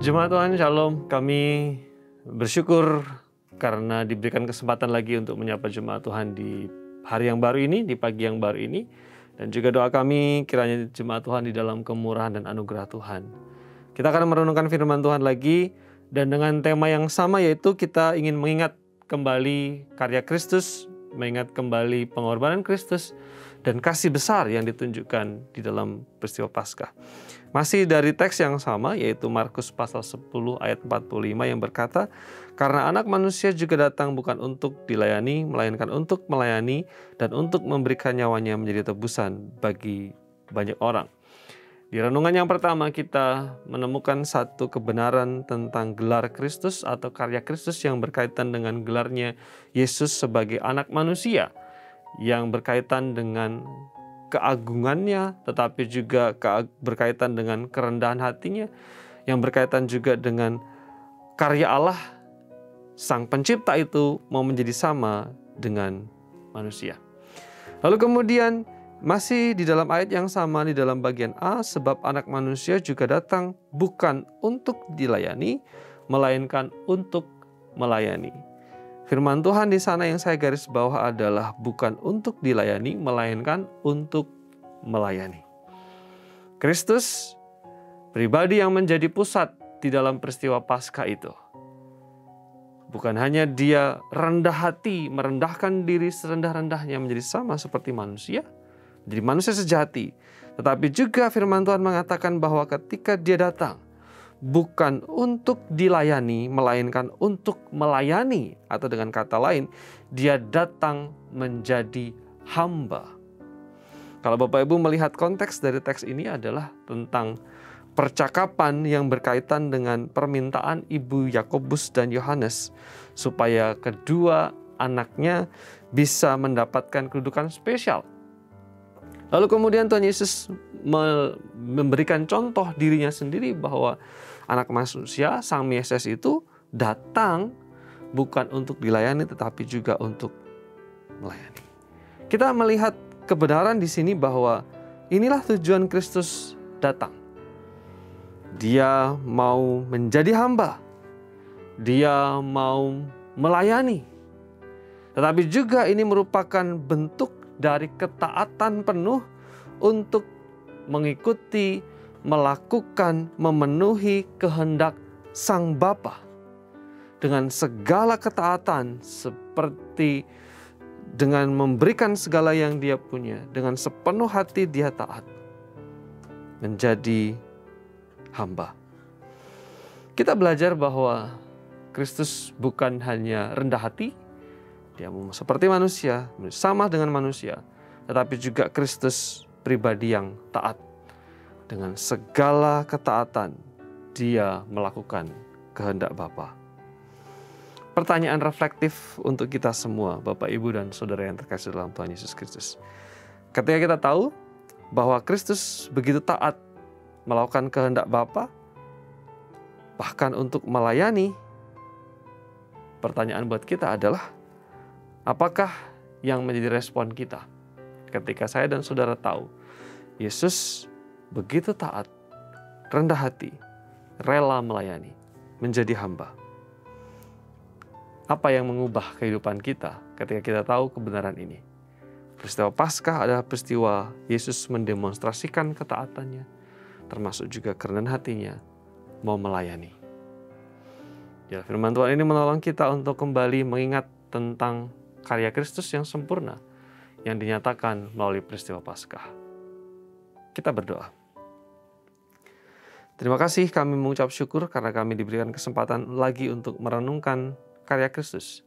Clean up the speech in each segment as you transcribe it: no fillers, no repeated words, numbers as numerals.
Jemaat Tuhan, Shalom. Kami bersyukur karena diberikan kesempatan lagi untuk menyapa jemaat Tuhan di hari yang baru ini, di pagi yang baru ini. Dan juga doa kami kiranya jemaat Tuhan di dalam kemurahan dan anugerah Tuhan. Kita akan merenungkan firman Tuhan lagi, dan dengan tema yang sama, yaitu kita ingin mengingat kembali karya Kristus, mengingat kembali pengorbanan Kristus, dan kasih besar yang ditunjukkan di dalam peristiwa Paskah. Masih dari teks yang sama, yaitu Markus pasal 10 ayat 45 yang berkata, "Karena anak manusia juga datang bukan untuk dilayani, melainkan untuk melayani dan untuk memberikan nyawanya menjadi tebusan bagi banyak orang." Di renungan yang pertama kita menemukan satu kebenaran tentang gelar Kristus atau karya Kristus yang berkaitan dengan gelarnya Yesus sebagai anak manusia, yang berkaitan dengan keagungannya, tetapi juga berkaitan dengan kerendahan hatinya, yang berkaitan juga dengan karya Allah, Sang Pencipta itu mau menjadi sama dengan manusia. Lalu kemudian masih di dalam ayat yang sama di dalam bagian A, sebab anak manusia juga datang bukan untuk dilayani, melainkan untuk melayani. Firman Tuhan di sana yang saya garis bawah adalah bukan untuk dilayani, melainkan untuk melayani. Kristus, pribadi yang menjadi pusat di dalam peristiwa Paskah itu. Bukan hanya dia rendah hati, merendahkan diri serendah-rendahnya menjadi sama seperti manusia, menjadi manusia sejati. Tetapi juga firman Tuhan mengatakan bahwa ketika dia datang, bukan untuk dilayani, melainkan untuk melayani. Atau dengan kata lain, dia datang menjadi hamba. Kalau Bapak Ibu melihat konteks dari teks ini adalah tentang percakapan yang berkaitan dengan permintaan ibu Yakobus dan Yohanes, supaya kedua anaknya bisa mendapatkan kedudukan spesial. Lalu kemudian Tuhan Yesus memberikan contoh dirinya sendiri bahwa anak manusia, Sang Mesias itu datang bukan untuk dilayani tetapi juga untuk melayani. Kita melihat kebenaran di sini bahwa inilah tujuan Kristus datang. Dia mau menjadi hamba. Dia mau melayani. Tetapi juga ini merupakan bentuk dari ketaatan penuh untuk mengikuti, melakukan, memenuhi kehendak Sang Bapa dengan segala ketaatan, seperti dengan memberikan segala yang dia punya, dengan sepenuh hati dia taat menjadi hamba. Kita belajar bahwa Kristus bukan hanya rendah hati, dia seperti manusia, sama dengan manusia, tetapi juga Kristus pribadi yang taat. Dengan segala ketaatan, dia melakukan kehendak Bapa. Pertanyaan reflektif untuk kita semua, Bapak, Ibu, dan Saudara yang terkasih dalam Tuhan Yesus Kristus. Ketika kita tahu bahwa Kristus begitu taat melakukan kehendak Bapa, bahkan untuk melayani, pertanyaan buat kita adalah, apakah yang menjadi respon kita ketika saya dan saudara tahu Yesus begitu taat, rendah hati, rela melayani, menjadi hamba? Apa yang mengubah kehidupan kita ketika kita tahu kebenaran ini? Peristiwa Paskah adalah peristiwa Yesus mendemonstrasikan ketaatannya, termasuk juga kerendahan hatinya, mau melayani. Ya, firman Tuhan ini menolong kita untuk kembali mengingat tentang karya Kristus yang sempurna yang dinyatakan melalui peristiwa Paskah. Kita berdoa. Terima kasih, kami mengucap syukur karena kami diberikan kesempatan lagi untuk merenungkan karya Kristus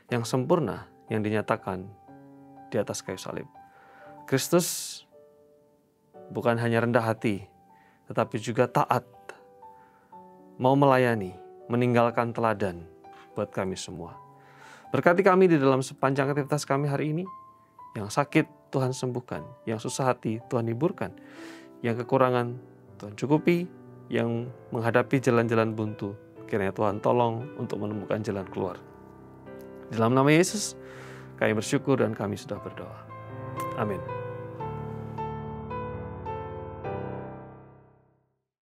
yang sempurna yang dinyatakan di atas kayu salib. Kristus bukan hanya rendah hati, tetapi juga taat, mau melayani, meninggalkan teladan buat kami semua. Berkati kami di dalam sepanjang aktivitas kami hari ini. Yang sakit Tuhan sembuhkan, yang susah hati Tuhan hiburkan, yang kekurangan Tuhan cukupi, yang menghadapi jalan-jalan buntu, kiranya Tuhan tolong untuk menemukan jalan keluar. Dalam nama Yesus, kami bersyukur dan kami sudah berdoa. Amin.